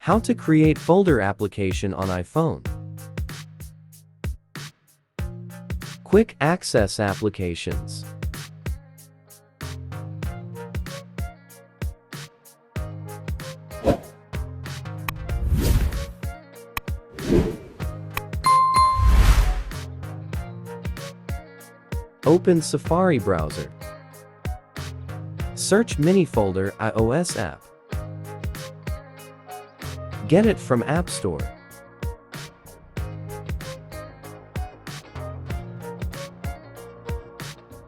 How to create folder application on iPhone. Quick access applications. Open Safari browser. Search Minifolder iOS app. Get it from App Store.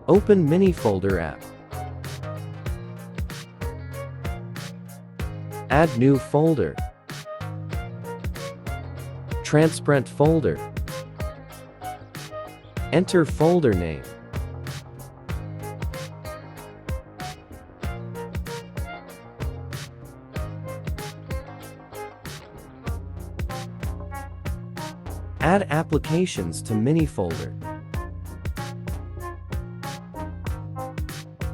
Open Minifolder app. Add new folder. Transparent folder. Enter folder name. Add applications to Minifolder.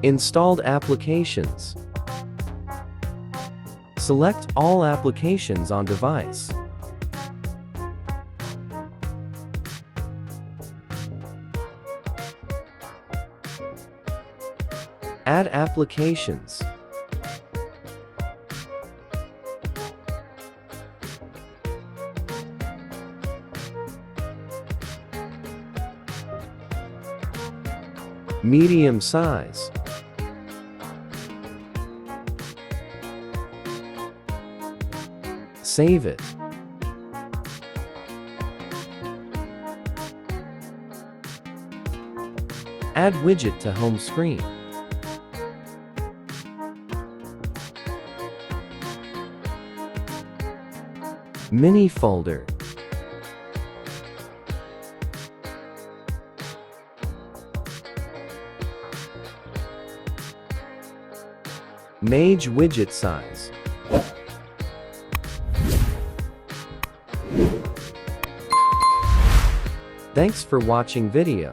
Installed applications. Select all applications on device. Add applications. Medium size. Save it. Add widget to home screen. Minifolder. Mage widget size. Thanks for watching video.